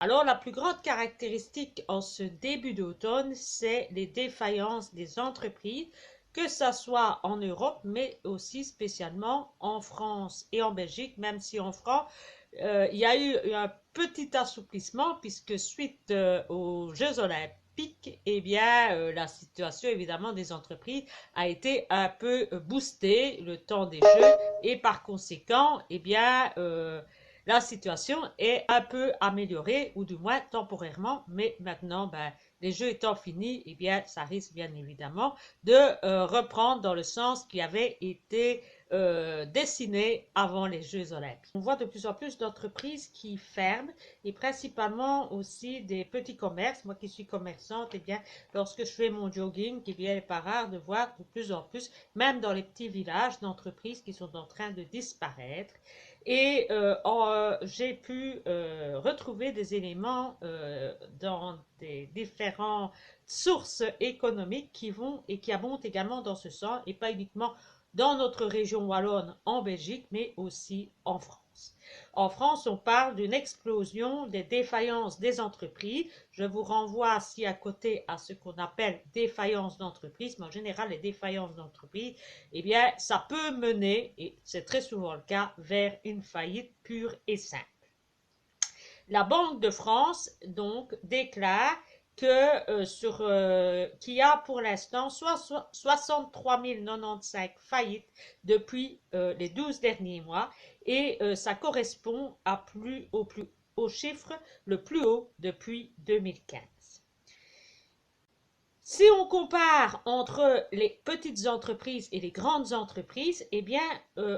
Alors, la plus grande caractéristique en ce début d'automne, c'est les défaillances des entreprises, que ce soit en Europe, mais aussi spécialement en France et en Belgique, même si en France, il y a eu un petit assouplissement, puisque suite aux Jeux olympiques, eh bien, la situation évidemment des entreprises a été un peu boostée le temps des Jeux, et par conséquent, eh bien, la situation est un peu améliorée, ou du moins temporairement, mais maintenant, ben, les jeux étant finis, eh bien, ça risque bien évidemment de reprendre dans le sens qui avait été dessiné avant les Jeux olympiques. On voit de plus en plus d'entreprises qui ferment, et principalement aussi des petits commerces. Moi qui suis commerçante, eh bien, lorsque je fais mon jogging, eh bien, il n'est pas rare de voir de plus en plus, même dans les petits villages, d'entreprises qui sont en train de disparaître. Et j'ai pu retrouver des éléments dans des différentes sources économiques qui vont et qui abondent également dans ce sens, et pas uniquement dans notre région wallonne en Belgique, mais aussi en France. En France, on parle d'une explosion des défaillances des entreprises. Je vous renvoie ci à côté à ce qu'on appelle défaillance d'entreprise, mais en général, les défaillances d'entreprise, eh bien, ça peut mener, et c'est très souvent le cas, vers une faillite pure et simple. La Banque de France, donc, déclare qu'il y a pour l'instant 63 095 faillites depuis les 12 derniers mois, et ça correspond au chiffre le plus haut depuis 2015. Si on compare entre les petites entreprises et les grandes entreprises, eh bien,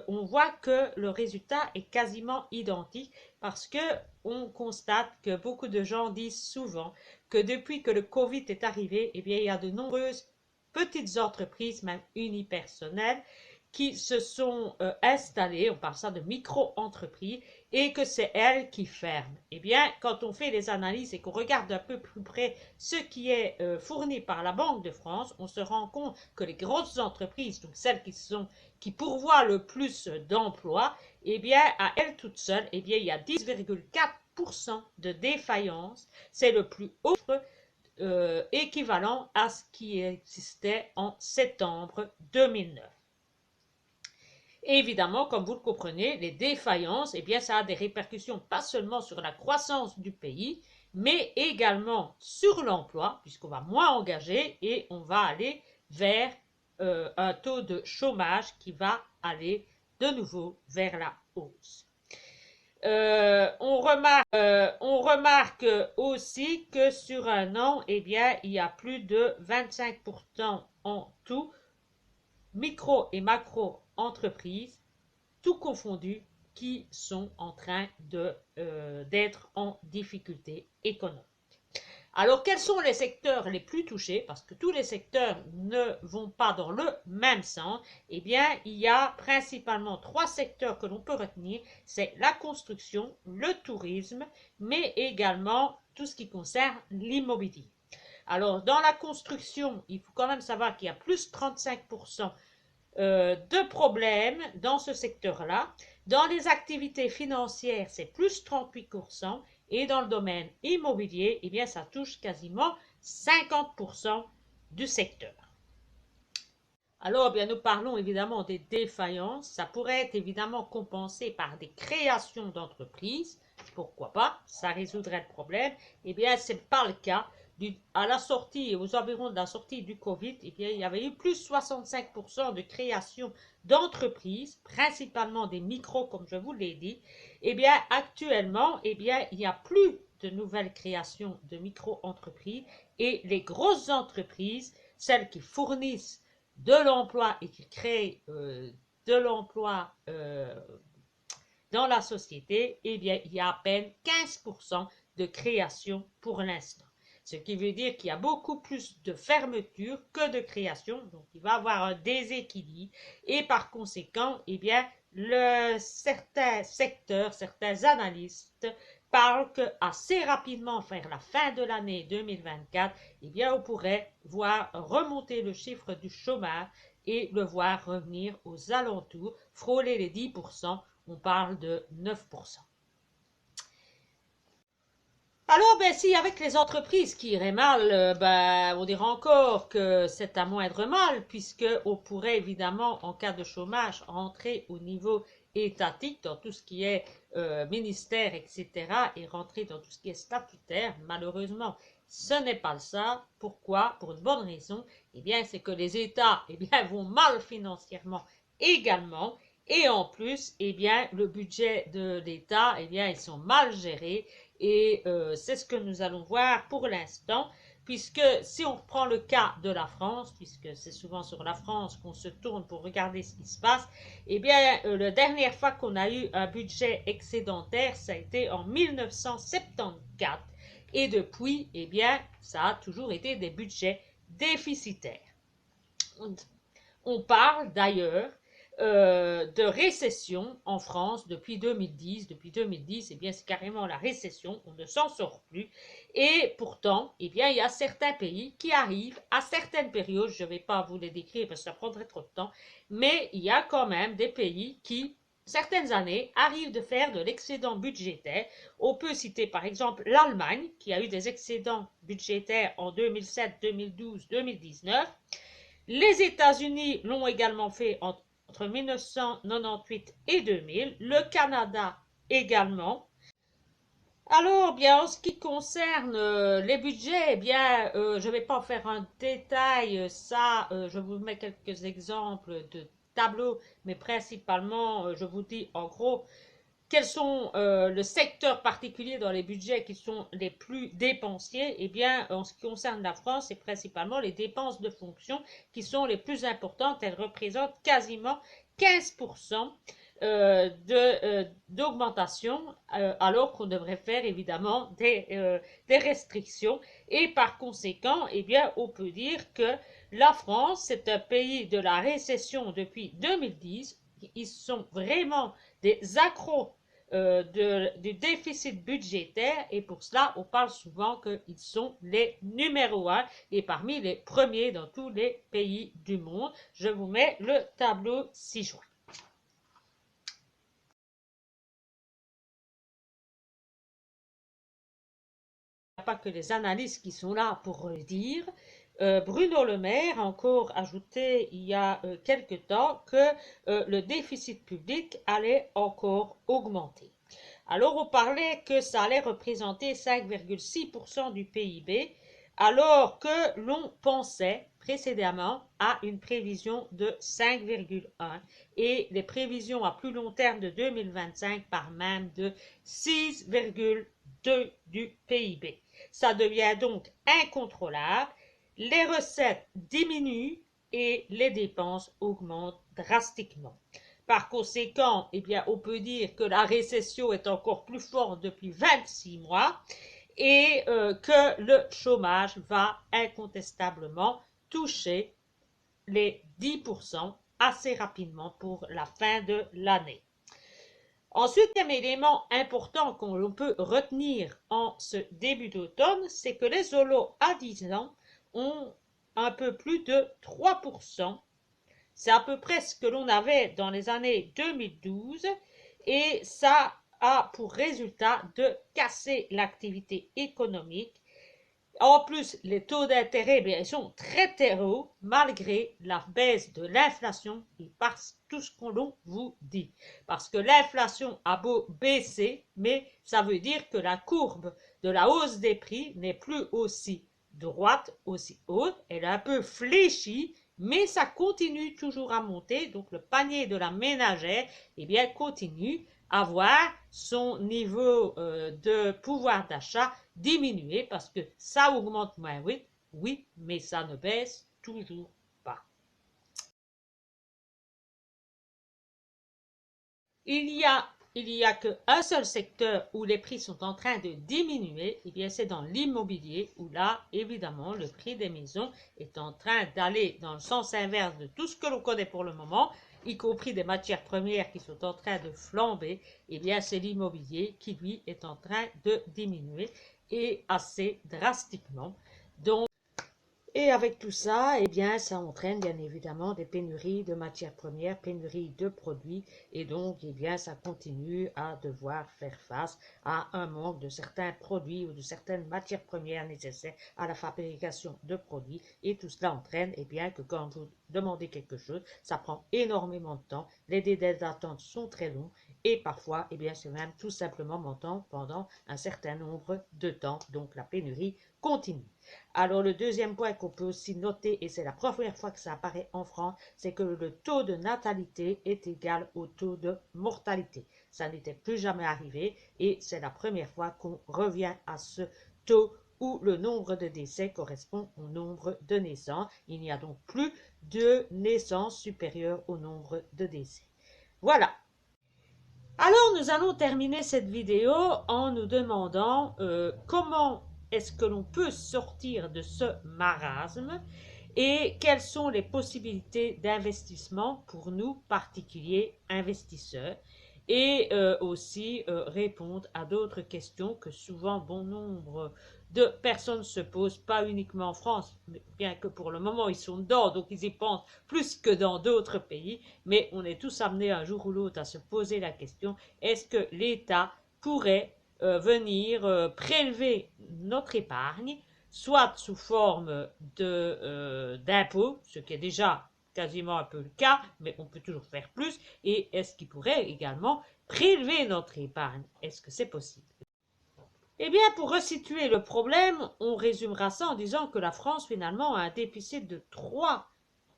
on voit que le résultat est quasiment identique, parce que on constate que beaucoup de gens disent souvent que depuis que le Covid est arrivé, eh bien, il y a de nombreuses petites entreprises, même unipersonnelles, qui se sont installées, on parle ça de micro-entreprises, et que c'est elles qui ferment. Eh bien, quand on fait les analyses et qu'on regarde un peu plus près ce qui est fourni par la Banque de France, on se rend compte que les grosses entreprises, donc celles qui pourvoient le plus d'emplois, eh bien, à elles toutes seules, eh bien, il y a 10,4% de défaillance. C'est le plus haut équivalent à ce qui existait en septembre 2009. Et évidemment, comme vous le comprenez, les défaillances, eh bien, ça a des répercussions pas seulement sur la croissance du pays, mais également sur l'emploi, puisqu'on va moins engager et on va aller vers un taux de chômage qui va aller de nouveau vers la hausse. On remarque aussi que sur un an, eh bien, il y a plus de 25% en tout, micro et macro entreprises, tout confondu, qui sont en train d'être en difficulté économique. Alors, quels sont les secteurs les plus touchés? Parce que tous les secteurs ne vont pas dans le même sens. Eh bien, il y a principalement trois secteurs que l'on peut retenir. C'est la construction, le tourisme, mais également tout ce qui concerne l'immobilier. Alors, dans la construction, il faut quand même savoir qu'il y a plus 35% de problèmes dans ce secteur-là. Dans les activités financières, c'est plus 38%. Et dans le domaine immobilier, eh bien, ça touche quasiment 50% du secteur. Alors, bien, nous parlons évidemment des défaillances. Ça pourrait être évidemment compensé par des créations d'entreprises. Pourquoi pas? Ça résoudrait le problème. Eh bien, ce n'est pas le cas. À la sortie, aux environs de la sortie du Covid, eh bien, il y avait eu plus 65% de création d'entreprises, principalement des micros, comme je vous l'ai dit. Eh bien, actuellement, eh bien, il n'y a plus de nouvelles créations de micro-entreprises, et les grosses entreprises, celles qui fournissent de l'emploi et qui créent de l'emploi dans la société, eh bien, il y a à peine 15% de création pour l'instant. Ce qui veut dire qu'il y a beaucoup plus de fermeture que de création, donc il va y avoir un déséquilibre, et par conséquent, eh bien, certains secteurs, certains analystes parlent qu'assez rapidement, vers la fin de l'année 2024, eh bien, on pourrait voir remonter le chiffre du chômage et le voir revenir aux alentours, frôler les 10%, on parle de 9%. Alors, ben, si avec les entreprises qui iraient mal, ben, on dirait encore que c'est à moindre mal, puisque on pourrait évidemment, en cas de chômage, rentrer au niveau étatique dans tout ce qui est ministère, etc., et rentrer dans tout ce qui est statutaire. Malheureusement, ce n'est pas ça. Pourquoi? Pour une bonne raison. Eh bien, c'est que les États, eh bien, vont mal financièrement également. Et en plus, eh bien, le budget de l'État, eh bien, ils sont mal gérés. Et c'est ce que nous allons voir pour l'instant, puisque si on reprend le cas de la France, puisque c'est souvent sur la France qu'on se tourne pour regarder ce qui se passe, eh bien, la dernière fois qu'on a eu un budget excédentaire, ça a été en 1974. Et depuis, eh bien, ça a toujours été des budgets déficitaires. On parle d'ailleurs de récession en France depuis 2010. Depuis 2010, eh bien, c'est carrément la récession, on ne s'en sort plus. Et pourtant, eh bien, il y a certains pays qui arrivent à certaines périodes, je ne vais pas vous les décrire parce que ça prendrait trop de temps, mais il y a quand même des pays qui, certaines années, arrivent de faire de l'excédent budgétaire. On peut citer par exemple l'Allemagne, qui a eu des excédents budgétaires en 2007, 2012, 2019. Les États-Unis l'ont également fait entre 1998 et 2000, le Canada également. Alors, bien, en ce qui concerne les budgets, eh bien, je ne vais pas en faire un détail, ça, je vous mets quelques exemples de tableaux, mais principalement, je vous dis en gros quels sont le secteur particulier dans les budgets qui sont les plus dépensiers. Eh bien, en ce qui concerne la France, c'est principalement les dépenses de fonction qui sont les plus importantes. Elles représentent quasiment 15% d'augmentation, alors qu'on devrait faire évidemment des restrictions. Et par conséquent, eh bien, on peut dire que la France, c'est un pays de la récession depuis 2010. Ils sont vraiment des accros du déficit budgétaire et pour cela on parle souvent qu'ils sont les numéro 1 et parmi les premiers dans tous les pays du monde. Je vous mets le tableau ci-joint. Il n'y a pas que les analystes qui sont là pour le dire. Bruno Le Maire a encore ajouté il y a quelque temps que le déficit public allait encore augmenter. Alors on parlait que ça allait représenter 5,6% du PIB, alors que l'on pensait précédemment à une prévision de 5,1 et les prévisions à plus long terme de 2025 par même de 6,2 du PIB. Ça devient donc incontrôlable, les recettes diminuent et les dépenses augmentent drastiquement. Par conséquent, eh bien, on peut dire que la récession est encore plus forte depuis 26 mois et que le chômage va incontestablement toucher les 10% assez rapidement pour la fin de l'année. Ensuite, un élément important qu'on peut retenir en ce début d'automne, c'est que les holos à 10 ans ont un peu plus de 3%. C'est à peu près ce que l'on avait dans les années 2012 et ça a pour résultat de casser l'activité économique. En plus, les taux d'intérêt, ils sont très hauts malgré la baisse de l'inflation et par tout ce qu'on vous dit. Parce que l'inflation a beau baisser, mais ça veut dire que la courbe de la hausse des prix n'est plus aussi droite, aussi haute. Elle est un peu fléchie, mais ça continue toujours à monter. Donc le panier de la ménagère, eh bien, continue à voir son niveau de pouvoir d'achat diminuer parce que ça augmente moins vite, oui, mais ça ne baisse toujours pas. Il y a qu'un seul secteur où les prix sont en train de diminuer, et bien c'est dans l'immobilier où là, évidemment, le prix des maisons est en train d'aller dans le sens inverse de tout ce que l'on connaît pour le moment, y compris des matières premières qui sont en train de flamber, et bien c'est l'immobilier qui lui est en train de diminuer et assez drastiquement. Donc Et avec tout ça, eh bien, ça entraîne bien évidemment des pénuries de matières premières, pénuries de produits, et donc, eh bien, ça continue à devoir faire face à un manque de certains produits ou de certaines matières premières nécessaires à la fabrication de produits, et tout cela entraîne, eh bien, que quand vous demandez quelque chose, ça prend énormément de temps, les délais d'attente sont très longs, et parfois, eh bien, c'est même tout simplement montant pendant un certain nombre de temps, donc la pénurie continue. Alors le deuxième point qu'on peut aussi noter, et c'est la première fois que ça apparaît en France, c'est que le taux de natalité est égal au taux de mortalité. Ça n'était plus jamais arrivé et c'est la première fois qu'on revient à ce taux où le nombre de décès correspond au nombre de naissances. Il n'y a donc plus de naissances supérieures au nombre de décès. Voilà. Alors nous allons terminer cette vidéo en nous demandant comment est-ce que l'on peut sortir de ce marasme et quelles sont les possibilités d'investissement pour nous, particuliers investisseurs, et aussi répondre à d'autres questions que souvent bon nombre de personnes se posent, pas uniquement en France, bien que pour le moment ils sont dedans, donc ils y pensent plus que dans d'autres pays, mais on est tous amenés un jour ou l'autre à se poser la question, est-ce que l'État pourrait venir prélever notre épargne, soit sous forme d'impôts, ce qui est déjà quasiment un peu le cas, mais on peut toujours faire plus, et est-ce qu'il pourrait également prélever notre épargne? Est-ce que c'est possible? Eh bien, pour resituer le problème, on résumera ça en disant que la France, finalement, a un déficit de 3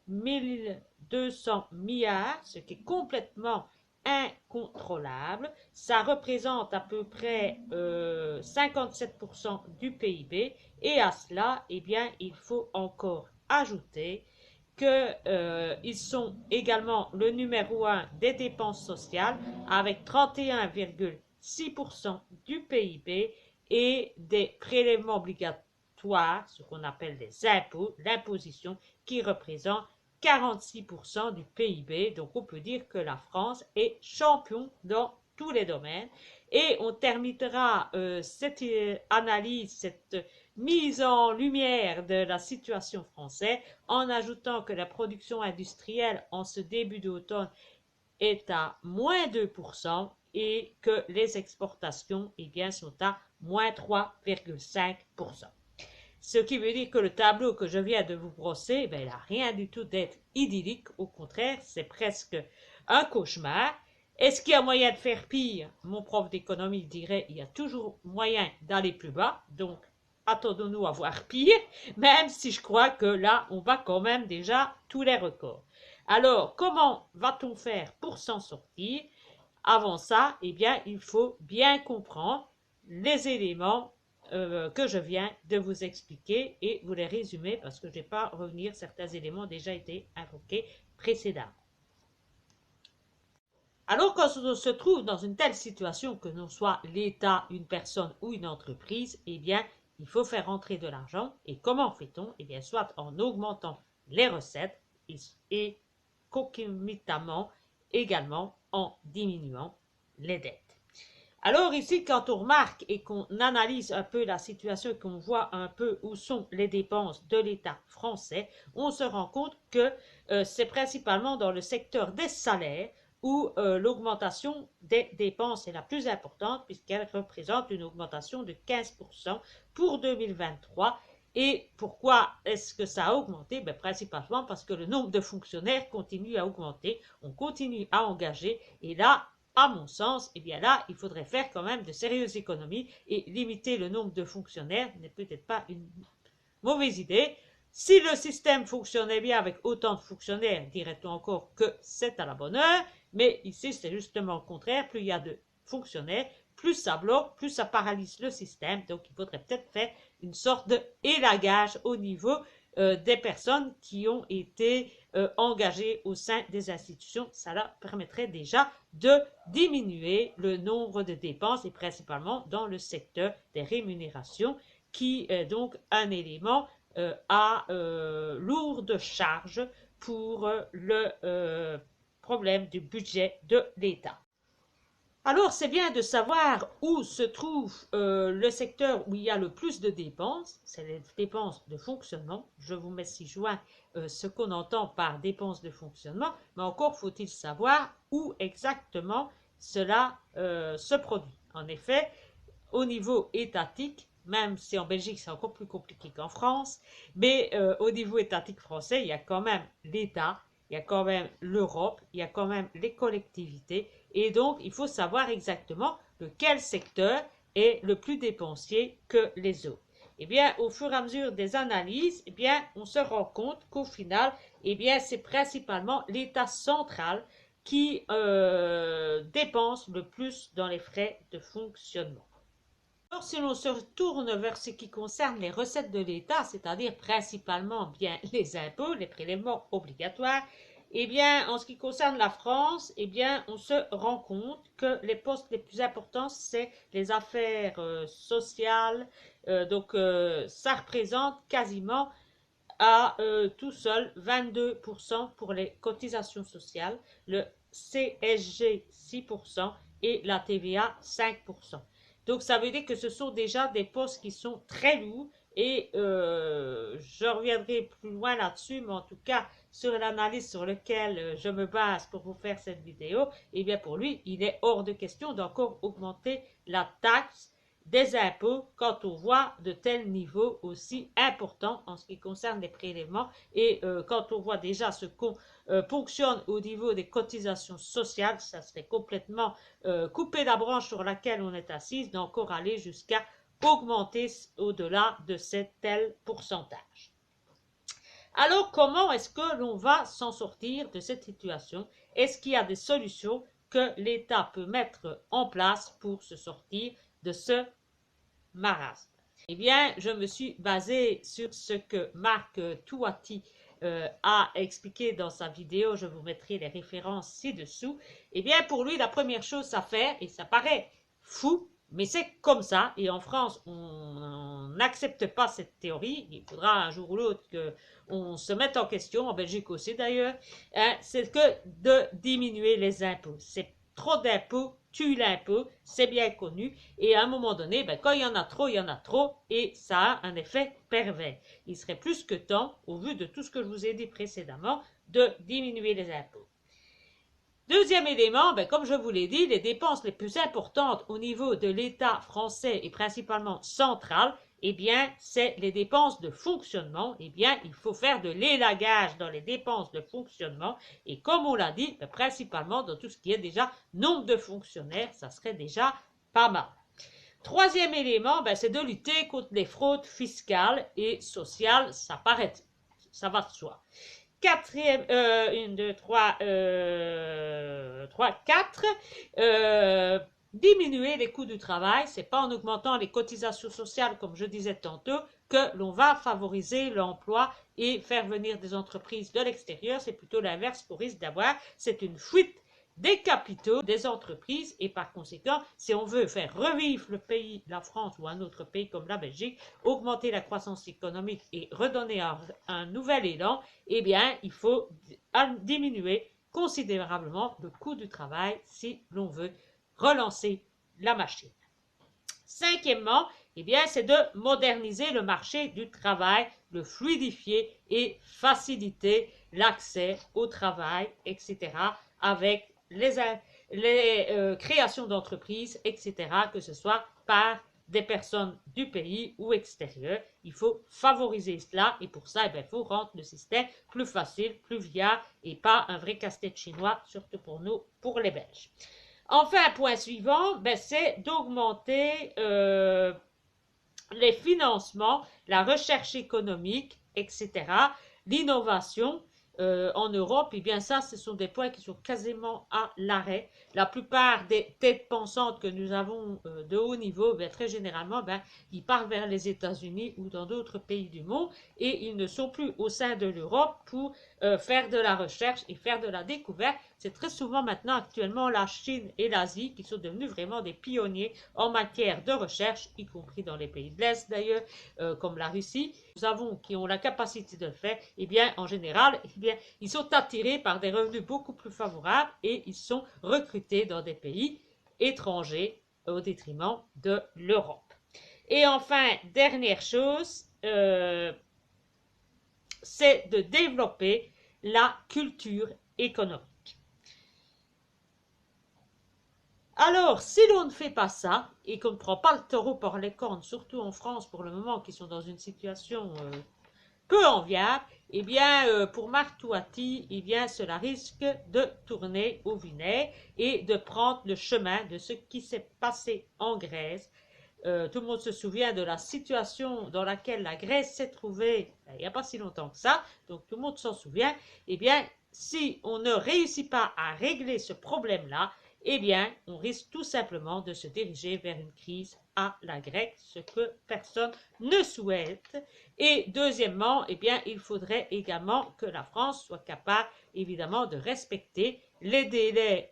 200 milliards, ce qui est complètement incontrôlable. Ça représente à peu près 57% du PIB. Et à cela, eh bien, il faut encore ajouter qu'ils sont également le numéro 1 des dépenses sociales avec 31,6% du PIB et des prélèvements obligatoires, ce qu'on appelle des impôts, l'imposition, qui représente 46% du PIB. Donc on peut dire que la France est champion dans tous les domaines. Et on terminera cette analyse, cette mise en lumière de la situation française en ajoutant que la production industrielle en ce début d'automne est à moins 2% et que les exportations eh bien, sont à moins 3,5%. Ce qui veut dire que le tableau que je viens de vous brosser, ben, il n'a rien du tout d'être idyllique. Au contraire, c'est presque un cauchemar. Est-ce qu'il y a moyen de faire pire? Mon prof d'économie dirait il y a toujours moyen d'aller plus bas. Donc, attendons-nous à voir pire, même si je crois que là, on bat quand même déjà tous les records. Alors, comment va-t-on faire pour s'en sortir? Avant ça, eh bien, il faut bien comprendre les éléments que je viens de vous expliquer et vous les résumer parce que je ne vais pas revenir, certains éléments ont déjà été invoqués précédemment. Alors quand on se trouve dans une telle situation que l'on soit l'État, une personne ou une entreprise, eh bien, il faut faire entrer de l'argent. Et comment fait-on? Eh bien, soit en augmentant les recettes et concomitamment également en diminuant les dettes. Alors ici, quand on remarque et qu'on analyse un peu la situation et qu'on voit un peu où sont les dépenses de l'État français, on se rend compte que c'est principalement dans le secteur des salaires où l'augmentation des dépenses est la plus importante puisqu'elle représente une augmentation de 15% pour 2023. Et pourquoi est-ce que ça a augmenté? Ben, principalement parce que le nombre de fonctionnaires continue à augmenter, on continue à engager et là, à mon sens, eh bien là, il faudrait faire quand même de sérieuses économies et limiter le nombre de fonctionnaires n'est peut-être pas une mauvaise idée. Si le système fonctionnait bien avec autant de fonctionnaires, dirait-on encore que c'est à la bonne heure, mais ici c'est justement le contraire, plus il y a de fonctionnaires, plus ça bloque, plus ça paralyse le système, donc il faudrait peut-être faire une sorte d'élagage au niveau des personnes qui ont été engagées au sein des institutions. Ça leur permettrait déjà de diminuer le nombre de dépenses et principalement dans le secteur des rémunérations qui est donc un élément à lourde charge pour le problème du budget de l'État. Alors, c'est bien de savoir où se trouve le secteur où il y a le plus de dépenses, c'est les dépenses de fonctionnement. Je vous mets ci-joint ce qu'on entend par dépenses de fonctionnement, mais encore faut-il savoir où exactement cela se produit. En effet, au niveau étatique, même si en Belgique c'est encore plus compliqué qu'en France, mais au niveau étatique français, il y a quand même l'État, il y a quand même l'Europe, il y a quand même les collectivités, et donc il faut savoir exactement lequel secteur est le plus dépensier que les autres. Eh bien, au fur et à mesure des analyses, eh bien, on se rend compte qu'au final, eh bien, c'est principalement l'État central qui dépense le plus dans les frais de fonctionnement. Alors, si l'on se retourne vers ce qui concerne les recettes de l'État, c'est-à-dire principalement bien les impôts, les prélèvements obligatoires, eh bien, en ce qui concerne la France, eh bien, on se rend compte que les postes les plus importants, c'est les affaires sociales. Ça représente quasiment à tout seul 22% pour les cotisations sociales, le CSG 6% et la TVA 5%. Donc ça veut dire que ce sont déjà des postes qui sont très lourds et je reviendrai plus loin là-dessus, mais en tout cas sur l'analyse sur laquelle je me base pour vous faire cette vidéo, et bien pour lui, il est hors de question d'encore augmenter la taxe des impôts quand on voit de tels niveaux aussi importants en ce qui concerne les prélèvements et quand on voit déjà ce qu'on ponctionne au niveau des cotisations sociales, ça serait complètement couper la branche sur laquelle on est assise, d'encore aller jusqu'à augmenter au-delà de cet tel pourcentage. Alors, comment est-ce que l'on va s'en sortir de cette situation? Est-ce qu'il y a des solutions que l'État peut mettre en place pour se sortir de ce marasme? Eh bien, je me suis basée sur ce que Marc Touati a expliqué dans sa vidéo. Je vous mettrai les références ci-dessous. Eh bien, pour lui, la première chose à faire, et ça paraît fou, mais c'est comme ça, et en France, on n'accepte pas cette théorie, il faudra un jour ou l'autre qu'on se mette en question, en Belgique aussi d'ailleurs, hein, c'est que de diminuer les impôts. C'est trop d'impôts tue l'impôt, c'est bien connu, et à un moment donné, ben, quand il y en a trop, et ça a un effet pervers. Il serait plus que temps, au vu de tout ce que je vous ai dit précédemment, de diminuer les impôts. Deuxième élément, ben, comme je vous l'ai dit, les dépenses les plus importantes au niveau de l'État français et principalement central, eh bien, c'est les dépenses de fonctionnement. Eh bien, il faut faire de l'élagage dans les dépenses de fonctionnement. Et comme on l'a dit, ben, principalement dans tout ce qui est déjà nombre de fonctionnaires, ça serait déjà pas mal. Troisième élément, ben, c'est de lutter contre les fraudes fiscales et sociales. Ça paraît, ça va de soi. Quatrième, 1, 2, 3, 4, diminuer les coûts du travail, c'est pas en augmentant les cotisations sociales, comme je disais tantôt, que l'on va favoriser l'emploi et faire venir des entreprises de l'extérieur, c'est plutôt l'inverse qu'on risque d'avoir, c'est une fuite des capitaux des entreprises et par conséquent, si on veut faire revivre le pays, la France ou un autre pays comme la Belgique, augmenter la croissance économique et redonner un nouvel élan, eh bien, il faut diminuer considérablement le coût du travail si l'on veut relancer la machine. Cinquièmement, eh bien, c'est de moderniser le marché du travail, le fluidifier et faciliter l'accès au travail, etc., avec les créations d'entreprises, etc., que ce soit par des personnes du pays ou extérieures. Il faut favoriser cela et pour ça, eh bien, il faut rendre le système plus facile, plus viable et pas un vrai casse-tête chinois, surtout pour nous, pour les Belges. Enfin, point suivant, ben, c'est d'augmenter les financements, la recherche économique, etc., l'innovation en Europe, et bien ça, ce sont des points qui sont quasiment à l'arrêt. La plupart des têtes pensantes que nous avons de haut niveau, bien, très généralement, ben, ils partent vers les États-Unis ou dans d'autres pays du monde et ils ne sont plus au sein de l'Europe pour faire de la recherche et faire de la découverte. C'est très souvent maintenant, actuellement, la Chine et l'Asie qui sont devenus vraiment des pionniers en matière de recherche, y compris dans les pays de l'Est d'ailleurs, comme la Russie. Nous avons qui ont la capacité de le faire, et bien en général, eh bien, ils sont attirés par des revenus beaucoup plus favorables et ils sont recrutés dans des pays étrangers au détriment de l'Europe. Et enfin, dernière chose, c'est de développer la culture économique. Alors, si l'on ne fait pas ça, et qu'on ne prend pas le taureau par les cornes, surtout en France pour le moment, qui sont dans une situation peu enviable, eh bien, pour Marc Touati, eh bien, cela risque de tourner au vinaigre et de prendre le chemin de ce qui s'est passé en Grèce. Tout le monde se souvient de la situation dans laquelle la Grèce s'est trouvée il n'y a pas si longtemps que ça, donc tout le monde s'en souvient. Eh bien, si on ne réussit pas à régler ce problème-là, eh bien, on risque tout simplement de se diriger vers une crise à la grecque, ce que personne ne souhaite. Et deuxièmement, eh bien, il faudrait également que la France soit capable, évidemment, de respecter les délais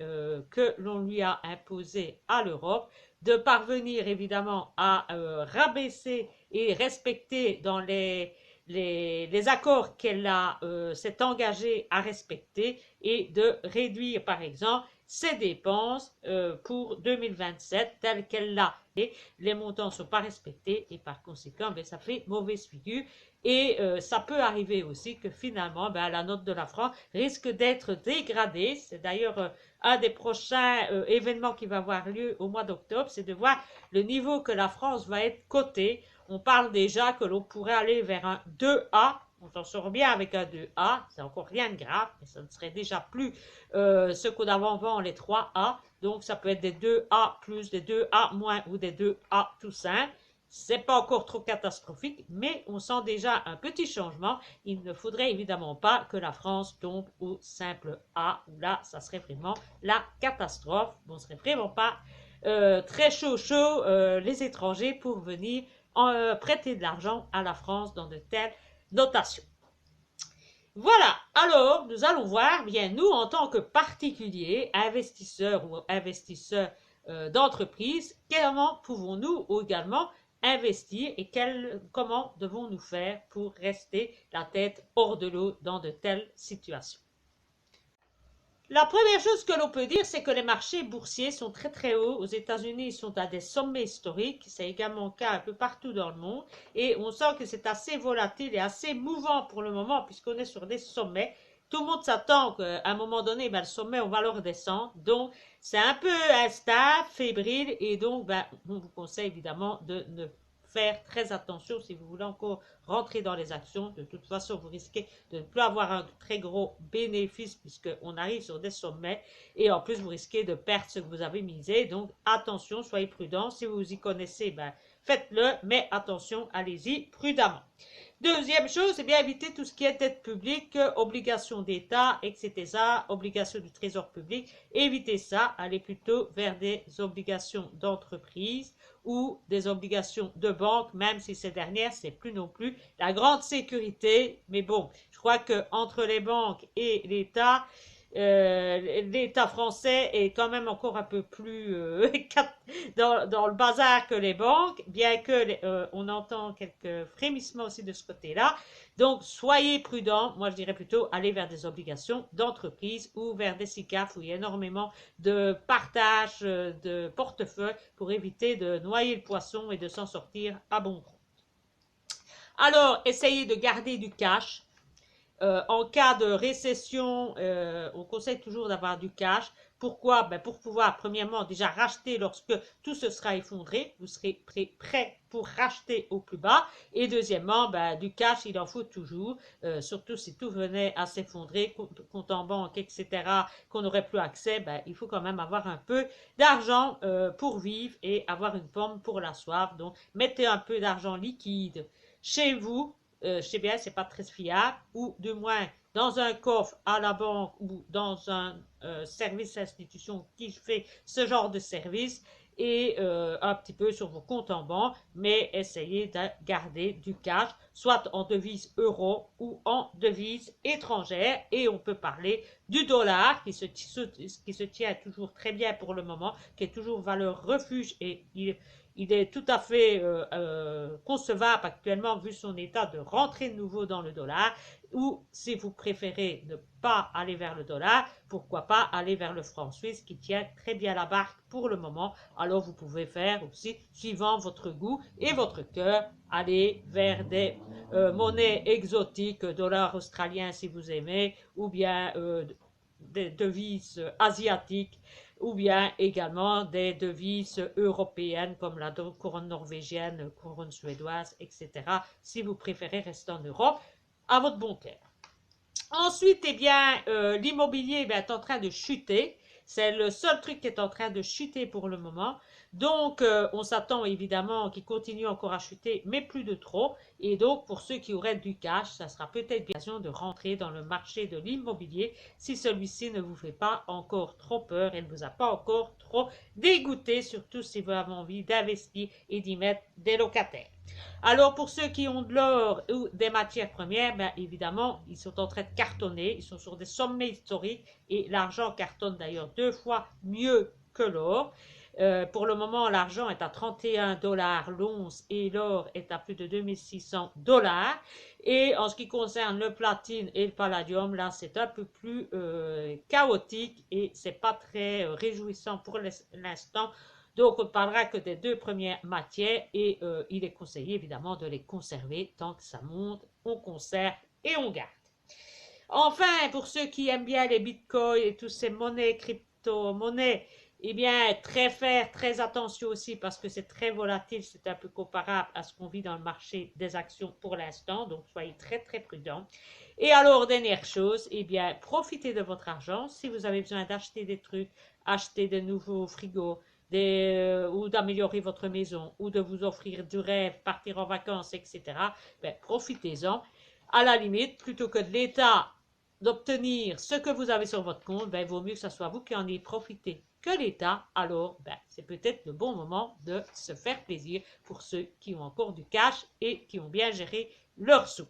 que l'on lui a imposés à l'Europe, de parvenir évidemment à rabaisser et respecter dans les accords qu'elle s'est engagée à respecter et de réduire par exemple ses dépenses pour 2027 telles qu'elle l'a. Les montants ne sont pas respectés et par conséquent, ben, ça fait mauvaise figure. Et ça peut arriver aussi que finalement, ben, la note de la France risque d'être dégradée. C'est d'ailleurs un des prochains événements qui va avoir lieu au mois d'octobre, c'est de voir le niveau que la France va être cotée. On parle déjà que l'on pourrait aller vers un 2A. On s'en sort bien avec un 2A, c'est encore rien de grave, mais ça ne serait déjà plus ce qu'on avait avant les 3A. Donc ça peut être des 2A plus, des 2A moins ou des 2A tout simple. C'est pas encore trop catastrophique, mais on sent déjà un petit changement. Il ne faudrait évidemment pas que la France tombe au simple A, où là, ça serait vraiment la catastrophe. On ne serait vraiment pas très chaud les étrangers pour venir prêter de l'argent à la France dans de telles notations. Voilà, alors nous allons voir, bien nous en tant que particuliers, investisseurs ou investisseurs d'entreprise, comment pouvons-nous également investir et comment devons-nous faire pour rester la tête hors de l'eau dans de telles situations. La première chose que l'on peut dire, c'est que les marchés boursiers sont très très hauts. Aux États-Unis, ils sont à des sommets historiques. C'est également le cas un peu partout dans le monde. Et on sent que c'est assez volatile et assez mouvant pour le moment, puisqu'on est sur des sommets. Tout le monde s'attend qu'à un moment donné, ben, le sommet, on va le redescendre. Donc, c'est un peu instable, fébrile. Et donc, ben, on vous conseille évidemment de ne faire très attention si vous voulez encore rentrer dans les actions. De toute façon, vous risquez de ne plus avoir un très gros bénéfice puisqu'on arrive sur des sommets et en plus, vous risquez de perdre ce que vous avez misé. Donc, attention, soyez prudents. Si vous y connaissez, ben, faites-le, mais attention, allez-y prudemment. Deuxième chose, c'est bien éviter tout ce qui est dette publique, obligations d'État, etc., obligations du trésor public. Évitez ça, allez plutôt vers des obligations d'entreprise ou des obligations de banque, même si ces dernières, c'est plus non plus la grande sécurité. Mais bon, je crois que entre les banques et l'État, l'État français est quand même encore un peu plus dans le bazar que les banques, bien que on entend quelques frémissements aussi de ce côté-là. Donc, soyez prudents. Moi, je dirais plutôt aller vers des obligations d'entreprise ou vers des SICAF où il y a énormément de partage de portefeuille pour éviter de noyer le poisson et de s'en sortir à bon compte. Alors, essayez de garder du cash. En cas de récession, on conseille toujours d'avoir du cash. Pourquoi? Ben pour pouvoir, premièrement, déjà racheter lorsque tout se sera effondré. Vous serez prêt pour racheter au plus bas. Et deuxièmement, ben, du cash, il en faut toujours. Surtout si tout venait à s'effondrer, compte en banque, etc., qu'on n'aurait plus accès, ben, il faut quand même avoir un peu d'argent pour vivre et avoir une pomme pour la soif. Donc, mettez un peu d'argent liquide chez vous. Je sais bien, c'est pas très fiable, ou du moins dans un coffre à la banque ou dans un service institution qui fait ce genre de service et un petit peu sur vos comptes en banque, mais essayez de garder du cash, soit en devise euro ou en devise étrangère, et on peut parler du dollar qui se tient toujours très bien pour le moment, qui est toujours valeur refuge et il est tout à fait concevable actuellement, vu son état, de rentrer de nouveau dans le dollar. ou si vous préférez ne pas aller vers le dollar, pourquoi pas aller vers le franc suisse qui tient très bien la barque pour le moment. Alors vous pouvez faire aussi, suivant votre goût et votre cœur, aller vers des monnaies exotiques, dollars australiens si vous aimez, ou bien des devises asiatiques, ou bien également des devises européennes comme la couronne norvégienne, couronne suédoise, etc. Si vous préférez rester en Europe, à votre bon cœur. Ensuite, eh bien, l'immobilier est en train de chuter. C'est le seul truc qui est en train de chuter pour le moment. Donc, on s'attend évidemment qu'il continue encore à chuter, mais plus de trop. Et donc, pour ceux qui auraient du cash, ça sera peut-être l'occasion de rentrer dans le marché de l'immobilier si celui-ci ne vous fait pas encore trop peur et ne vous a pas encore trop dégoûté, surtout si vous avez envie d'investir et d'y mettre des locataires. Alors, pour ceux qui ont de l'or ou des matières premières, bien évidemment, ils sont en train de cartonner. Ils sont sur des sommets historiques et l'argent cartonne d'ailleurs 2 fois mieux que l'or. Pour le moment, l'argent est à 31 $ l'once et l'or est à plus de 2600 $. Et en ce qui concerne le platine et le palladium, là, c'est un peu plus chaotique et c'est pas très réjouissant pour l'instant. Donc, on ne parlera que des 2 premières matières et il est conseillé évidemment de les conserver tant que ça monte, on conserve et on garde. Enfin, pour ceux qui aiment bien les bitcoins et toutes ces monnaies, crypto-monnaies, eh bien, très attention aussi parce que c'est très volatile, c'est un peu comparable à ce qu'on vit dans le marché des actions pour l'instant, donc soyez très prudents. Et alors, dernière chose, eh bien, profitez de votre argent. Si vous avez besoin d'acheter des trucs, acheter de nouveaux frigos, ou d'améliorer votre maison, ou de vous offrir du rêve, partir en vacances, etc., ben, profitez-en. À la limite, plutôt que de l'État d'obtenir ce que vous avez sur votre compte, ben, il vaut mieux que ce soit vous qui en ayez profité que l'État. Alors, ben, c'est peut-être le bon moment de se faire plaisir pour ceux qui ont encore du cash et qui ont bien géré leurs sous.